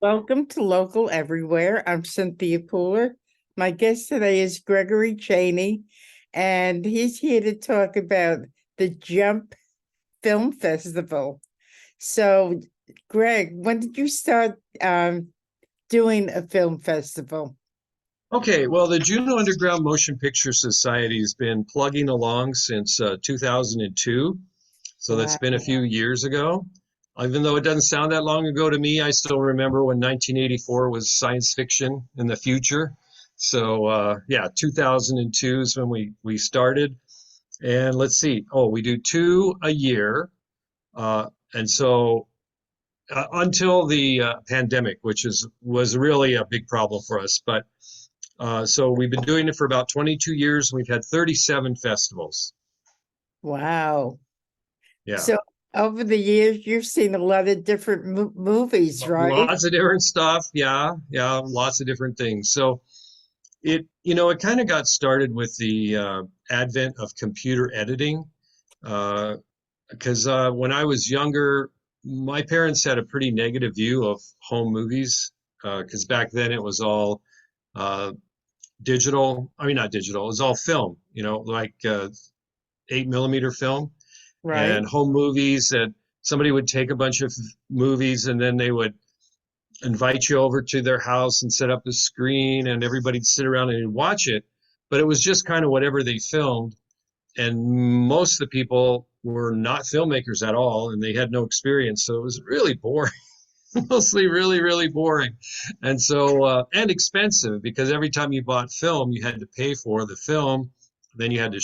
Welcome to Local Everywhere. I'm Cynthia Pooler. My guest today is Gregory Chaney, and he's here to talk about the Jump Film Festival. So, Greg, when did you start doing a film festival? Okay, well, the Juneau Underground Motion Picture Society has been plugging along since 2002. So that's Wow. been a few years ago. Even though it doesn't sound that long ago to me, I still remember when 1984 was science fiction in the future. So yeah, 2002 is when we started. And let's see. Oh, we do two a year. And so until the pandemic, which was really a big problem for us. But so we've been doing it for about 22 years. We've had 37 festivals. Wow. Yeah. So, over the years, you've seen a lot of different movies, right? Lots of different stuff. Yeah. Yeah. Lots of different things. So it kind of got started with the advent of computer editing. Because when I was younger, my parents had a pretty negative view of home movies. Because back then it was all uh, digital. I mean, not digital. It was all film, like 8 millimeter film Right. and home movies that somebody would take a bunch of movies and then they would invite you over to their house and set up a screen and everybody'd sit around and watch it. But it was just kind of whatever they filmed. And most of the people were not filmmakers at all and they had no experience. So it was really boring. Mostly really, really boring. And so, and expensive because every time you bought film, you had to pay for the film. Then you had to,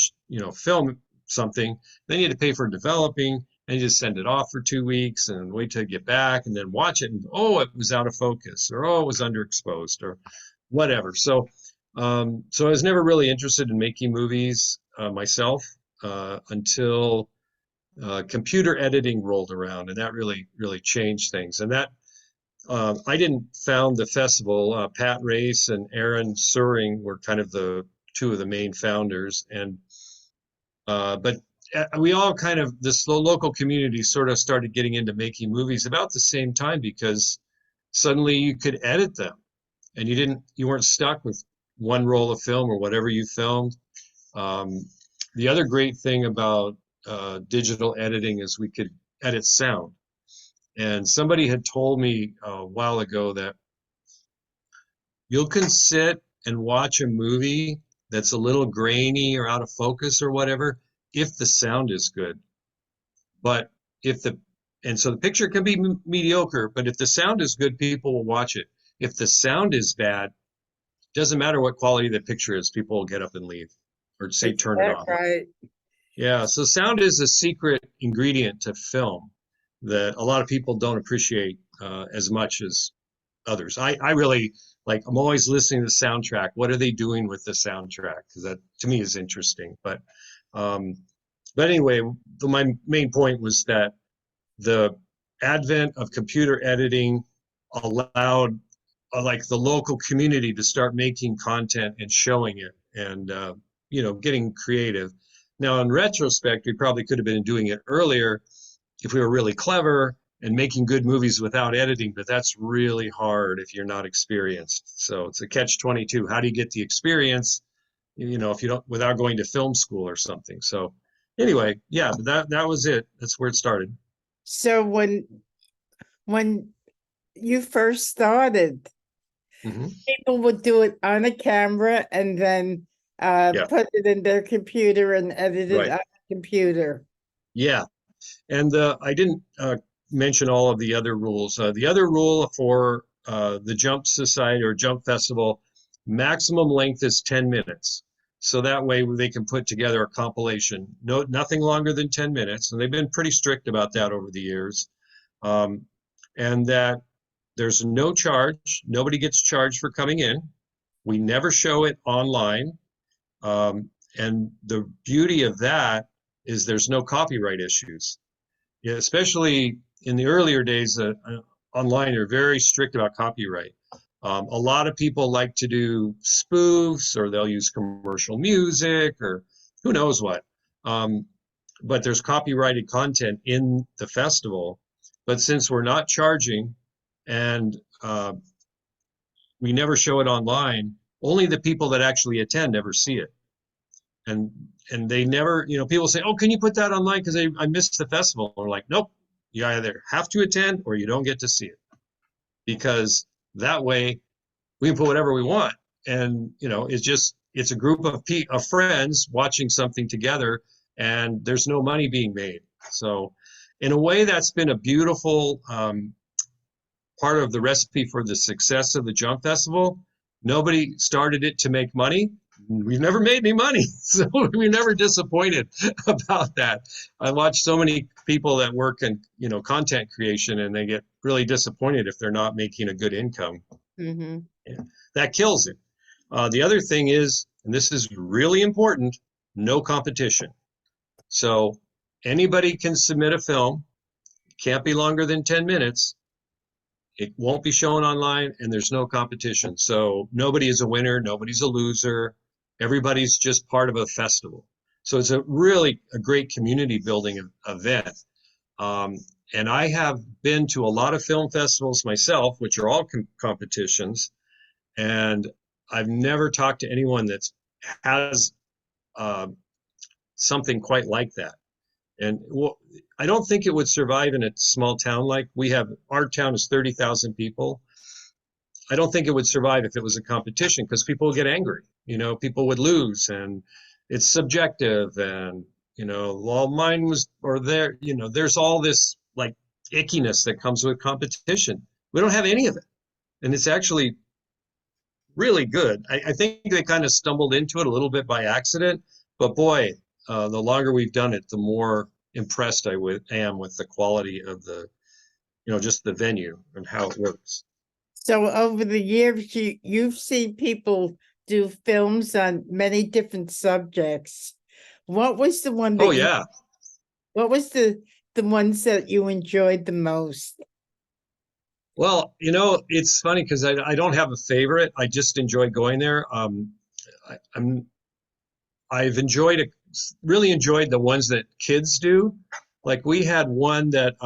film something. Then you had to pay for developing and you just send it off for 2 weeks and wait till you get back and then watch it. And oh, it was out of focus or oh, it was underexposed or whatever. So I was never really interested in making movies myself until computer editing rolled around, and that really, really changed things. And that I didn't found the festival. Pat Race and Aaron Suring were kind of the two of the main founders, and but we all kind of this local community sort of started getting into making movies about the same time because suddenly you could edit them, and you weren't stuck with one roll of film or whatever you filmed. Um, the other great thing about digital editing is we could edit sound. And somebody had told me a while ago that you can sit and watch a movie that's a little grainy or out of focus or whatever if the sound is good. But if the and so the picture can be mediocre, but if the sound is good, people will watch it. If the sound is bad, doesn't matter what quality the picture is, people will get up and leave or say Is turn it that off. right? Yeah, so sound is a secret ingredient to film that a lot of people don't appreciate as much as others. I really like, I'm always listening to the soundtrack. What are they doing with the soundtrack? Because that to me is interesting. Um, but anyway, my main point was that the advent of computer editing allowed like the local community to start making content and showing it and getting creative. Now in retrospect we probably could have been doing it earlier if we were really clever and making good movies without editing, but that's really hard if you're not experienced. So it's a catch 22. How do you get the experience, if you don't, without going to film school or something? So anyway, yeah, that was it. That's where it started. So when you first started, Hmm. people would do it on a camera and then Yeah, put it in their computer and edit it right. on the computer. Yeah. And I didn't mention all of the other rules. The other rule for the Jump Society or Jump Festival, maximum length is 10 minutes. So that way they can put together a compilation. No, nothing longer than 10 minutes. And they've been pretty strict about that over the years. Um, and that there's no charge. Nobody gets charged for coming in. We never show it online. And the beauty of that is there's no copyright issues. Yeah, especially in the earlier days, online are very strict about copyright. A lot of people like to do spoofs or they'll use commercial music or who knows what. Um, but there's copyrighted content in the festival. But since we're not charging and we never show it online. Only the people that actually attend ever see it. And they never, people say, oh, can you put that online because I missed the festival? We're like, nope, you either have to attend or you don't get to see it, because that way we can put whatever we want. And it's a group of friends watching something together, and there's no money being made. So in a way, that's been a beautiful part of the recipe for the success of the Jump Festival. Nobody started it to make money. We've never made any money, so we're never disappointed about that. I watch so many people that work in content creation, and they get really disappointed if they're not making a good income. Mm-hmm. Yeah, that kills it. The other thing is, and this is really important, no competition. So anybody can submit a film. It can't be longer than 10 minutes. It won't be shown online, and there's no competition. So nobody is a winner, nobody's a loser. Everybody's just part of a festival. So it's a great community building event. And I have been to a lot of film festivals myself, which are all competitions, and I've never talked to anyone that has something quite like that. And I don't think it would survive in a small town like we have. Our town is 30,000 people. I don't think it would survive if it was a competition, because people would get angry. People would lose, and it's subjective. And well, mine was, or there. There's all this like ickiness that comes with competition. We don't have any of it, and it's actually really good. I think they kind of stumbled into it a little bit by accident, but boy, the longer we've done it, the more impressed I am with the quality of just the venue and how it works. So over the years, you've seen people do films on many different subjects. What was the one that Oh yeah. What was the ones that you enjoyed the most? Well, it's funny because I don't have a favorite. I just enjoy going there. I've really enjoyed the ones that kids do. Like we had one that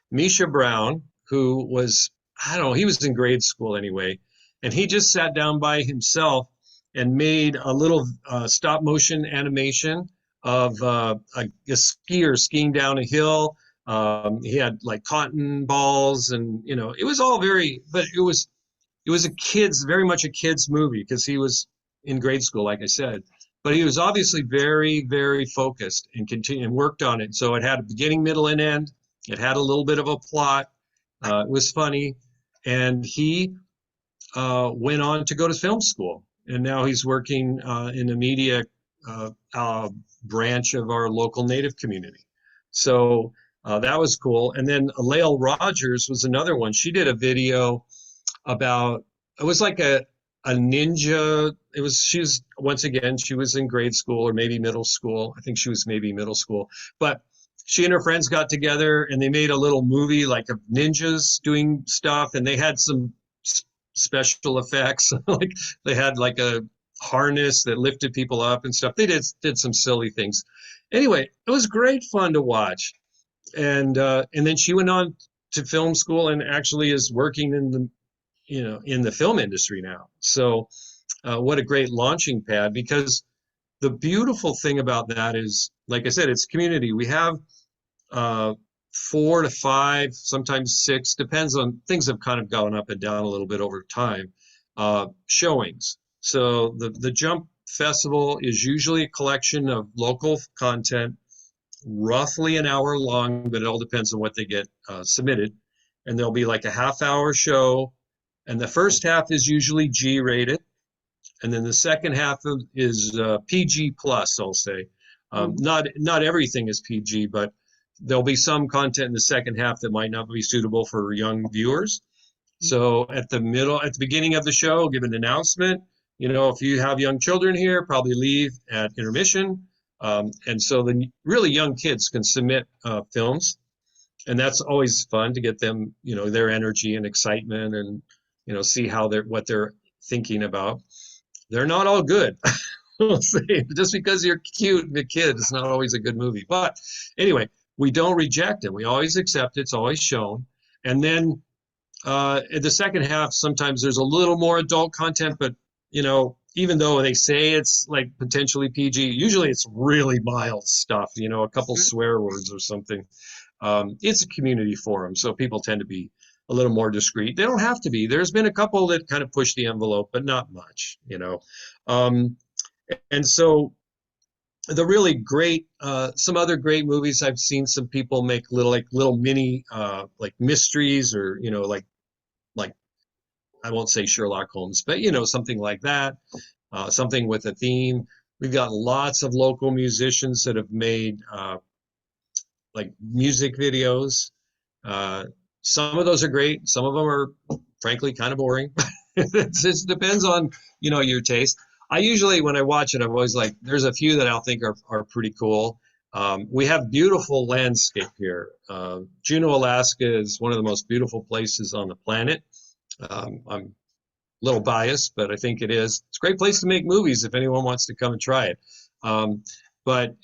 Misha Brown, who was, I don't know, he was in grade school anyway, and he just sat down by himself and made a little stop motion animation of a skier skiing down a hill. He had like cotton balls, and it was all but it was very much a kid's movie because he was in grade school, like I said. But he was obviously very, very focused and continued and worked on it. So it had a beginning, middle, and end. It had a little bit of a plot. It was funny, and he went on to go to film school, and now he's working in the media branch of our local Native community. So that was cool. And then Lael Rogers was another one. She did a video about, it was like a ninja. She was in grade school or maybe middle school. I think she was maybe middle school, but she and her friends got together and they made a little movie like of ninjas doing stuff, and they had some special effects. Like they had like a harness that lifted people up and stuff. They did some silly things. Anyway, it was great fun to watch. And then she went on to film school and actually is working in the film industry now. So what a great launching pad, because the beautiful thing about that is, like I said, it's community. We have 4 to 5, sometimes 6, depends on, things have kind of gone up and down a little bit over time, showings. So the Jump Festival is usually a collection of local content, roughly an hour long, but it all depends on what they get submitted. And there'll be like a half-hour show, and the first half is usually G-rated, and then the second half is PG plus, I'll say. Not everything is PG, but there'll be some content in the second half that might not be suitable for young viewers. So at the beginning of the show, I'll give an announcement. If you have young children here, probably leave at intermission. And so the really young kids can submit films, and that's always fun to get them, their energy and excitement, and see what they're thinking about. They're not all good. We'll say, just because you're cute and a kid, it's not always a good movie. But anyway, we don't reject it. We always accept it. It's always shown. And then In the second half, sometimes there's a little more adult content, but even though they say it's like potentially PG, usually it's really mild stuff, a couple swear words or something. It's a community forum, so people tend to be a little more discreet. They don't have to be. There's been a couple that kind of push the envelope, but not much. Um, and so the really great, some other great movies I've seen some people make little mini like mysteries or like I won't say Sherlock Holmes, but something like that, something with a theme. We've got lots of local musicians that have made like music videos. Uh, some of those are great. Some of them are, frankly, kind of boring. It just depends on your taste. I usually, when I watch it, I'm always like, there's a few that I'll think are pretty cool. We have beautiful landscape here. Juneau, Alaska is one of the most beautiful places on the planet. I'm a little biased, but I think it is. It's a great place to make movies if anyone wants to come and try it. Um, but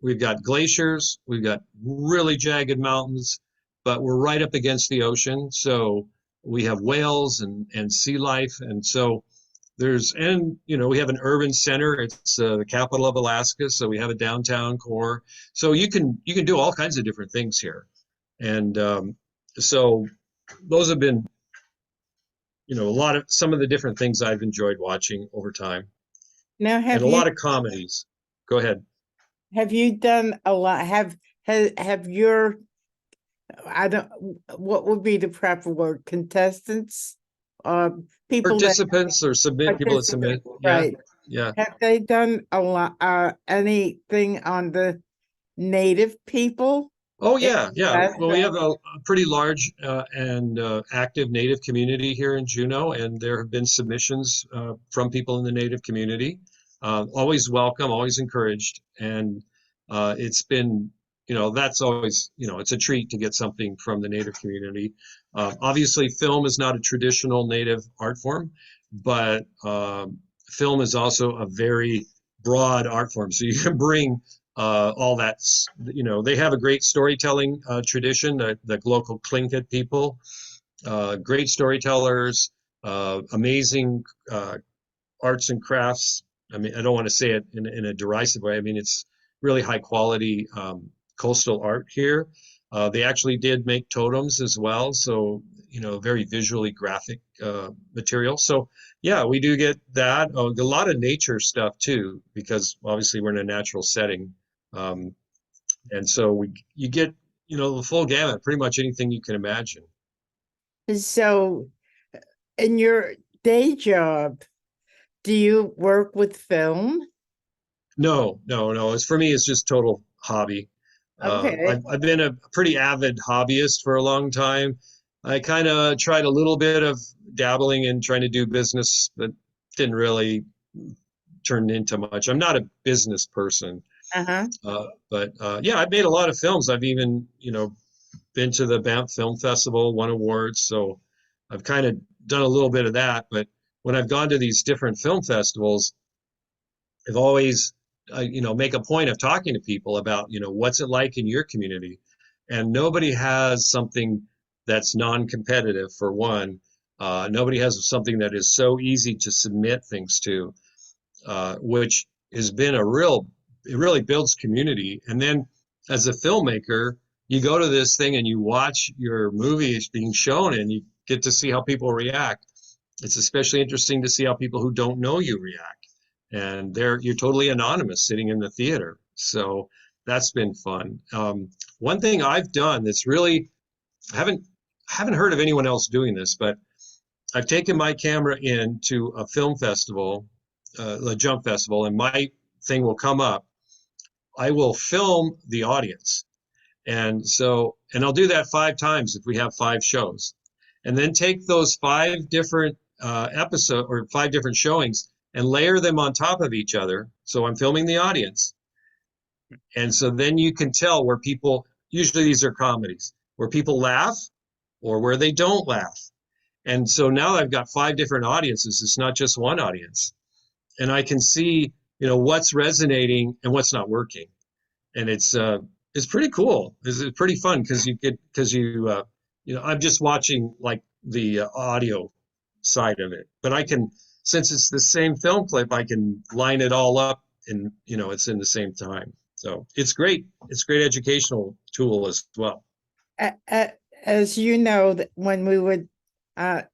we've got glaciers, we've got really jagged mountains, but we're right up against the ocean. So we have whales and sea life. And so we have an urban center. It's the capital of Alaska. So we have a downtown core. So you can do all kinds of different things here. And so those have been some of the different things I've enjoyed watching over time, Now, and a lot of comedies. Go ahead. have you done a lot? Have your, I don't, what would be the proper word? Contestants, uh, people that Participants or people that submit. participate, Yeah, right? yeah. Have they done a lot, anything on the native people? Oh in yeah, yeah. Well, we Alaska? have a pretty large and active Native community here in Juneau, and there have been submissions from people in the Native community. Always welcome, always encouraged, and it's been, that's always, it's a treat to get something from the Native community. Obviously, film is not a traditional Native art form, but film is also a very broad art form. So you can bring all that, they have a great storytelling tradition, the local Tlingit people, great storytellers, amazing arts and crafts. I mean, I don't want to say it in a derisive way. I mean, it's really high quality coastal art here. They actually did make totems as well. So, very visually graphic material. So, yeah, we do get that. A lot of nature stuff too, because obviously we're in a natural setting. Um, and so you get, the full gamut, pretty much anything you can imagine. So, in your day job, do you work with film? No, no, no. For me, it's just total hobby. Okay. I've been a pretty avid hobbyist for a long time. I kind of tried a little bit of dabbling in trying to do business, but didn't really turn into much. I'm not a business person, Uh-huh. but yeah, I've made a lot of films. I've even, been to the Banff Film Festival, won awards, so I've kind of done a little bit of that. But when I've gone to these different film festivals, I've always, make a point of talking to people about, what's it like in your community, and nobody has something that's non-competitive for one. Nobody has something that is so easy to submit things to, which has been it really builds community. And then as a filmmaker, you go to this thing and you watch your movie being shown and you get to see how people react. It's especially interesting to see how people who don't know you react. And you're totally anonymous sitting in the theater. So that's been fun. One thing I've done that's really, I haven't heard of anyone else doing this, but I've taken my camera in to a film festival, a jump festival, and my thing will come up. I will film the audience. And I'll do that 5 times if we have 5 shows. And then take those 5 different episodes or 5 different showings and layer them on top of each other. So I'm filming the audience. And so then you can tell where usually these are comedies, where people laugh or where they don't laugh. And so now I've got 5 different audiences. It's not just one audience. And I can see, what's resonating and what's not working. And it's pretty cool. It's pretty fun because I'm just watching like the audio side of it. But I can, since it's the same film clip, I can line it all up and, it's in the same time. So it's great. It's a great educational tool as well. As you know, that when we were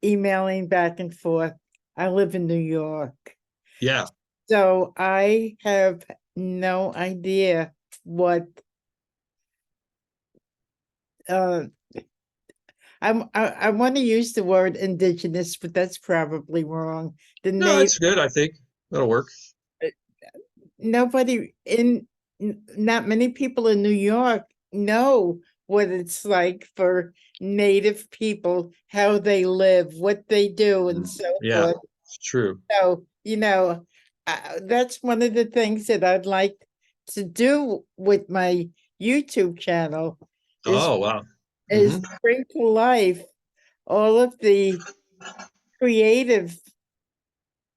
emailing back and forth, I live in New York. Yeah. So I have no idea what uh I want to use the word indigenous, but that's probably wrong. The No, native that's good. I think that'll work. nobody not many people in New York know what it's like for native people, how they live, what they do, and so Yeah, forth. it's true. So, that's one of the things that I'd like to do with my YouTube channel is Oh, wow. is Hmm. bring to life all of the creative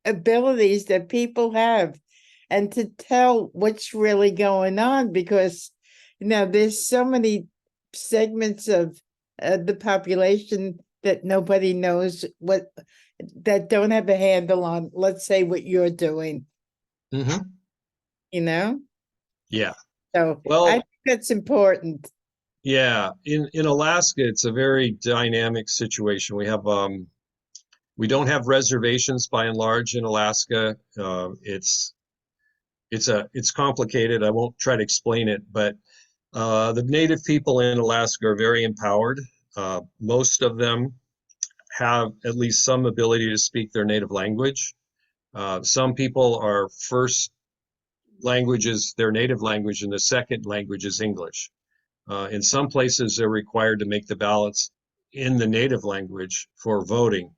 abilities that people have and to tell what's really going on because there's so many segments of the population that nobody knows what that don't have a handle on, let's say, what you're doing, Hmm. you know Yeah. so I Well, think that's important. yeah. In Alaska, it's a very dynamic situation. We don't have reservations by and large in Alaska. It's complicated. I won't try to explain it, but the native people in Alaska are very empowered. Most of them have at least some ability to speak their native language. Some people are first language is their native language, and the second language is English. In some places, they're required to make the ballots in the native language for voting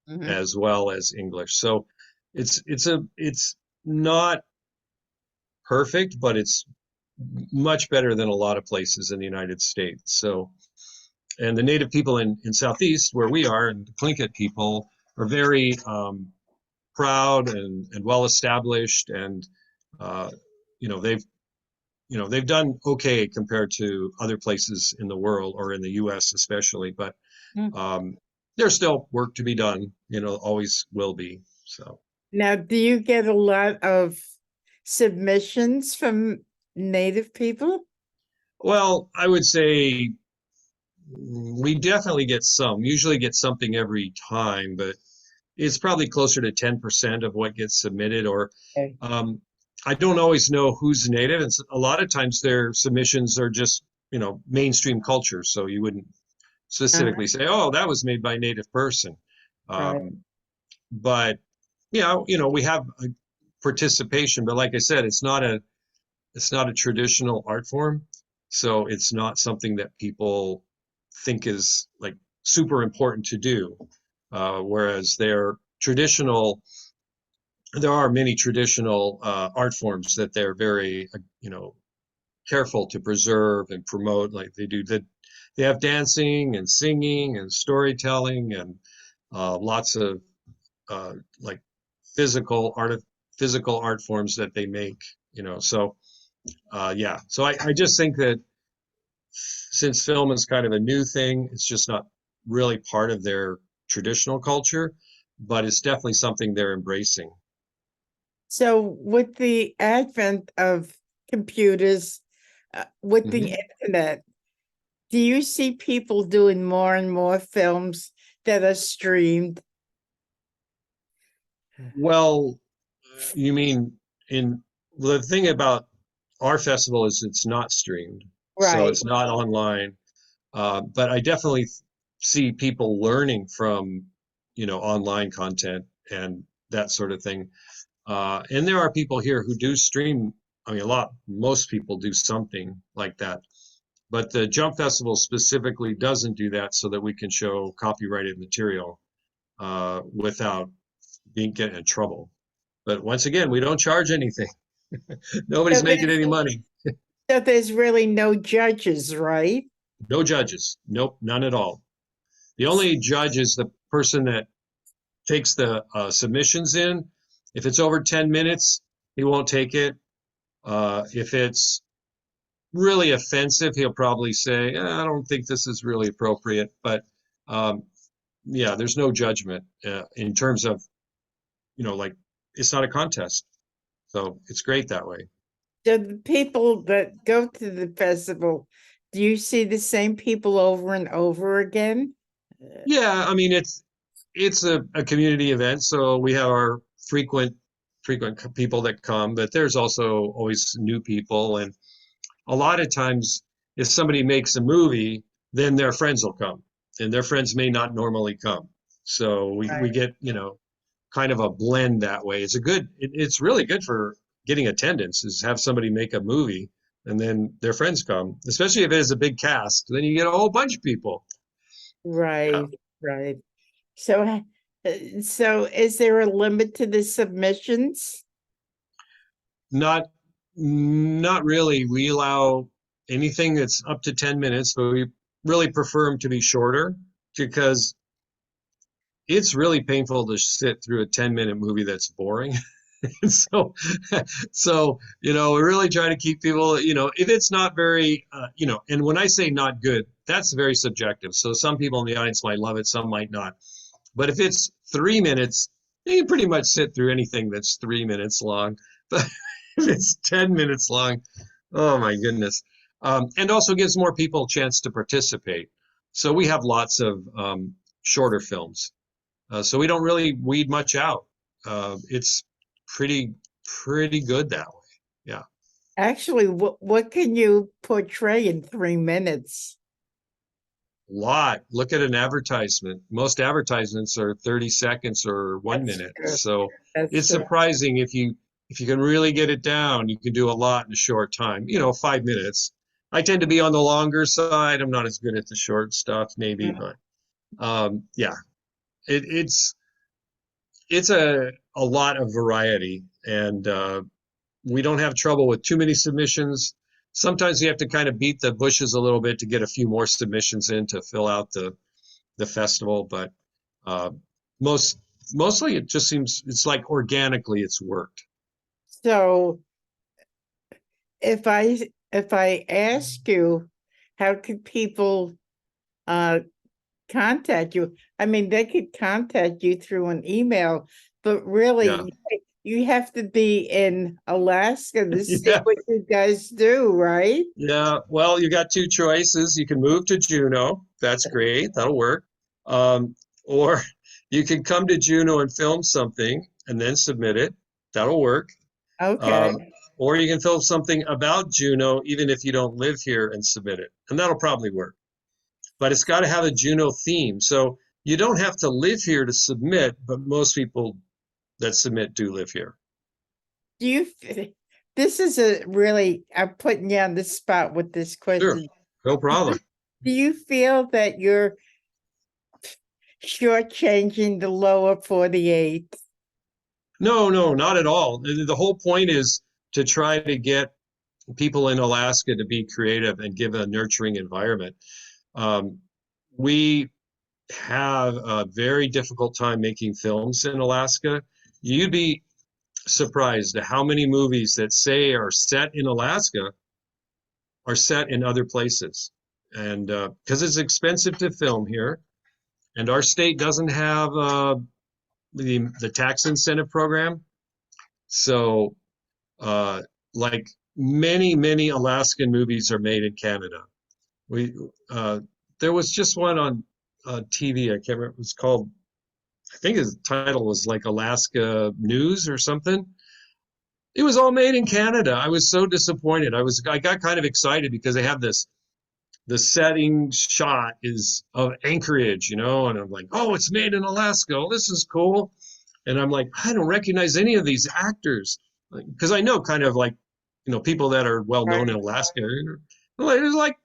Mhm. as well as English. So it's not perfect, but it's much better than a lot of places in the United States. So, and the native people in Southeast, where we are, and the Tlingit people are very proud and well established, and uh, you know they've they've done okay compared to other places in the world or in the U.S. especially, but Mm. um, there's still work to be done. Always will be. So, Now, do you get a lot of submissions from native people? well, I would say we definitely get some. Usually get something every time, but it's probably closer to 10% of what gets submitted. Or Okay. um, I don't always know who's native, and a lot of times their submissions are just mainstream culture, so you wouldn't Uh, specifically say, "Oh, that was made by a native person." right. But yeah, we have a participation, but like I said, it's not a traditional art form, so it's not something that people think is like super important to do. Whereas there are many traditional art forms that they're very, careful to preserve and promote. Like they have dancing and singing and storytelling and lots of like physical art physical art forms that they make. So yeah. So I just think that since film is kind of a new thing, it's just not really part of their traditional culture, but it's definitely something they're embracing. So, with the advent of computers, with the Hmm. internet, do you see people doing more and more films that are streamed? Well, you mean in the thing about our festival is it's not streamed, so Right. it's not online. But I definitely see people learning from, online content and that sort of thing. And there are people here who do stream. I mean, most people do something like that. But the Jump Festival specifically doesn't do that so that we can show copyrighted material without getting in trouble. But once again, we don't charge anything. So Nobody's making there's, any money. so there's really no judges, right? No judges. Nope, none at all. The only judge is the person that takes the submissions in. If it's over 10 minutes, he won't take it. If it's really offensive, he'll probably say, I don't think this is really appropriate. But Um, yeah, there's no judgment in terms of, like it's not a contest. So it's great that way. So the people that go to the festival, do you see the same people over and over again? Yeah, I mean it's a community event, so we have our frequent people that come, but there's also always new people, and a lot of times if somebody makes a movie, then their friends will come, and their friends may not normally come. So we Right. get, kind of a blend that way. It's really good for getting attendance is have somebody make a movie and then their friends come, especially if it has a big cast, then you get a whole bunch of people. Yeah. Right, right. So is there a limit to the submissions? Not not really. We allow anything that's up to 10 minutes, but we really prefer them to be shorter because it's really painful to sit through a 10-minute movie that's boring. so we really try to keep people, if it's not very and when I say not good, that's very subjective. So some people in the audience might love it, some might not. But if it's 3 minutes, you can pretty much sit through anything that's 3 minutes long. But if it's 10 minutes long, oh my goodness. And also gives more people a chance to participate. So we have lots of shorter films. So we don't really weed much out. It's pretty, pretty good that way. Yeah. Actually, what can you portray in 3 minutes? Lot. Look at an advertisement. Most advertisements are 30 seconds or one That's minute. true. So That's it's true. surprising if you can really get it down, you can do a lot in a short time. 5 minutes. I tend to be on the longer side. I'm not as good at the short stuff, maybe, Mm. but yeah, it's a lot of variety, and we don't have trouble with too many submissions. Sometimes you have to kind of beat the bushes a little bit to get a few more submissions in to fill out the festival, but uh, most mostly it just seems it's like organically it's worked. So if I ask you, how could people uh contact you? I mean, they could contact you through an email, but Yeah, really you have to be in Alaska to see yeah, what you guys do, right? yeah. Well, you got two choices. You can move to Juneau. That's great. That'll work. Or you can come to Juneau and film something and then submit it. That'll work. Okay. Um, or you can film something about Juneau, even if you don't live here, and submit it. And that'll probably work. But it's got to have a Juneau theme. So you don't have to live here to submit, but most people that submit do live here. Do you, this is a really, I'm putting you on the spot with this Sure, question. no problem. Do you feel that you're shortchanging the lower 48? No, no, not at all. The whole point is to try to get people in Alaska to be creative and give a nurturing environment. Um, we have a very difficult time making films in Alaska. You'd be surprised at how many movies that say are set in Alaska are set in other places. And because it's expensive to film here, and our state doesn't have the tax incentive program. So, uh, like many Alaskan movies are made in Canada. We there was just one on TV. I can't remember. It was called. I think his title was like Alaska News or something. It was all made in Canada. I was so disappointed. I got kind of excited because they have this the setting shot is of Anchorage, and I'm like, oh, it's made in Alaska. Oh, this is cool. And I'm like, I don't recognize any of these actors because I know kind of like, people that are well known in Right. Alaska. There's like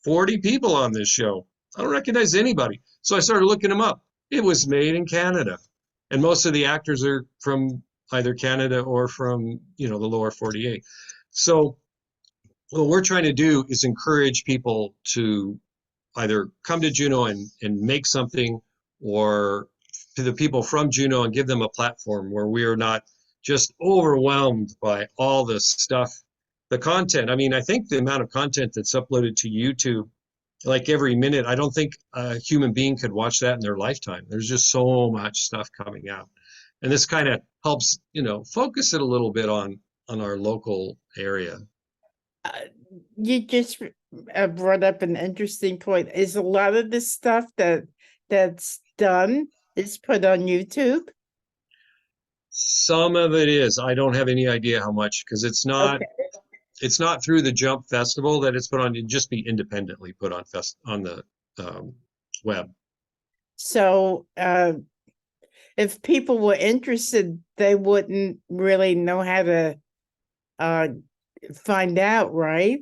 40 people on this show. I don't recognize anybody. So I started looking them up. It was made in Canada. And most of the actors are from either Canada or from, the lower 48. So what we're trying to do is encourage people to either come to Juneau and make something, or to the people from Juneau and give them a platform where we are not just overwhelmed by all the stuff, the content. I mean, I think the amount of content that's uploaded to YouTube like every minute. I don't think a human being could watch that in their lifetime. There's just so much stuff coming out. And this kind of helps, focus it a little bit on our local area. Uh, you just brought up an interesting point. Is a lot of the stuff that's done is put on YouTube? Some of it is. I don't have any idea how much because Okay. it's not through the Jump Festival that it's put on. It'd just be independently put on the web. So if people were interested, they wouldn't really know how to uh find out, right?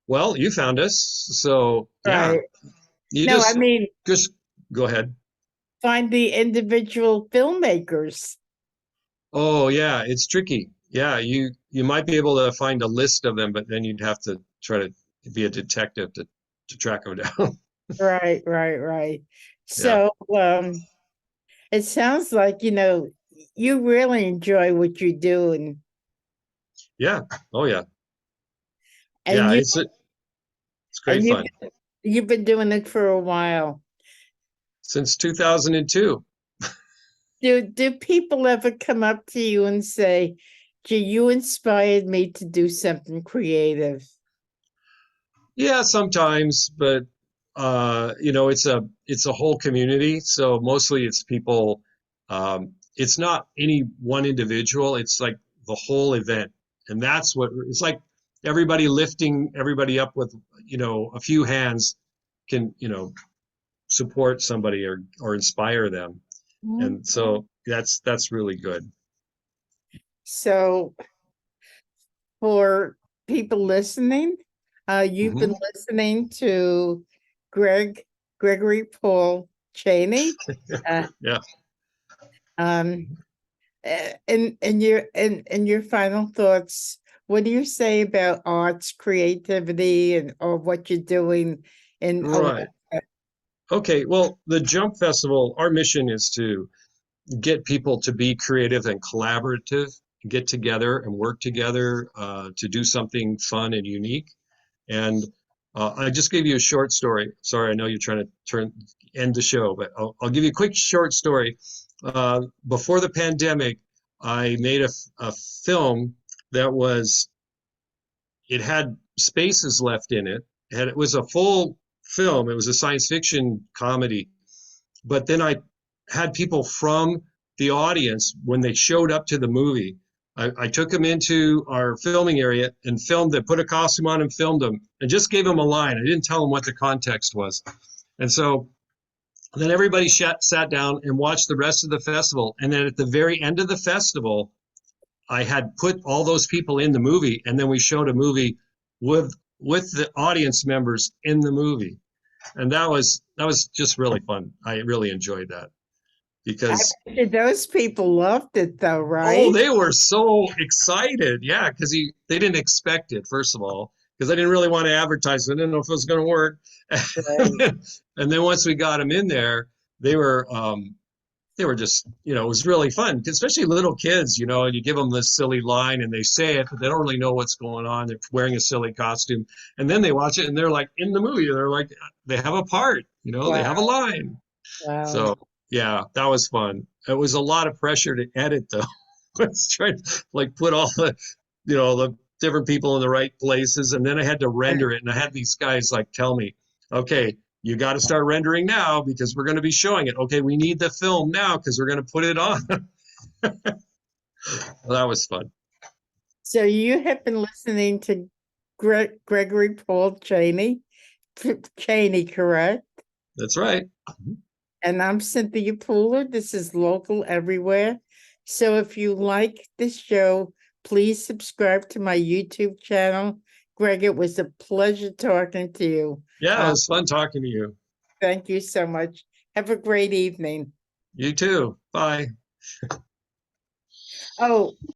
Well, you found us, so yeah, Right. you No, I just mean just go ahead. find the individual filmmakers. Oh yeah, it's tricky. Yeah, you might be able to find a list of them, but then you'd have to try to be a detective to track them down. Right, right, right. Yeah, So it sounds like, you really enjoy what you do, yeah, oh yeah, and yeah. you It's great and you fun you've been doing it for a while. since 2002. Do people ever come up to you and say, "Gee, you inspired me to do something creative"? Yeah, sometimes, but it's a whole community. So mostly it's people. It's not any one individual. It's like the whole event, and that's what it's like. Everybody lifting everybody up with a few hands can support somebody or inspire them, Mhm. and so that's really good. So for people listening, you've been Hmm. listening to Greg Gregory Paul Chaney. Uh, Yeah. um, and your final thoughts, what do you say about arts, creativity, and or what you're doing in Right. Okay. Well, the Jump Festival, our mission is to get people to be creative and collaborative, get together and work together to do something fun and unique. And I just gave you a short story. Sorry, I know you're trying to end the show, but I'll give you a quick short story. Before the pandemic, I made a film that it had spaces left in it. And it was a full film. It was a science fiction comedy, but then I had people from the audience when they showed up to the movie. I took them into our filming area and filmed them, put a costume on and filmed them, and just gave them a line. I didn't tell them what the context was. And so then everybody sat down and watched the rest of the festival. And then at the very end of the festival, I had put all those people in the movie, and then we showed a movie with with the audience members in the movie, and that was just really fun. I really enjoyed that I because bet those people loved it though, oh, right? they were so excited. Yeah, because they didn't expect it, first of all, because I didn't really want to advertise. I didn't know if it was going to work. Right. And then once we got them in there, they were they were just, it was really fun, especially little kids, and you give them this silly line and they say it, but they don't really know what's going on. They're wearing a silly costume. And then they watch it and they're like in the movie, they're like, they have a part, they have a Wow, line. wow. So yeah, that was fun. It was a lot of pressure to edit though. I was trying to like put all the different people in the right places, and then I had to render it, and I had these guys like tell me, okay, you got to start rendering now because we're going to be showing it. Okay, we need the film now because we're going to put it on. Well, that was fun. So you have been listening to Gregory Paul Chaney, Chaney, correct? That's right. And I'm Cynthia Pooler. This is Local Everywhere. So if you like this show, please subscribe to my YouTube channel. Greg, it was a pleasure talking to you. Yeah, it was fun talking to you. Thank you so much. Have a great evening. You too. Bye. Oh,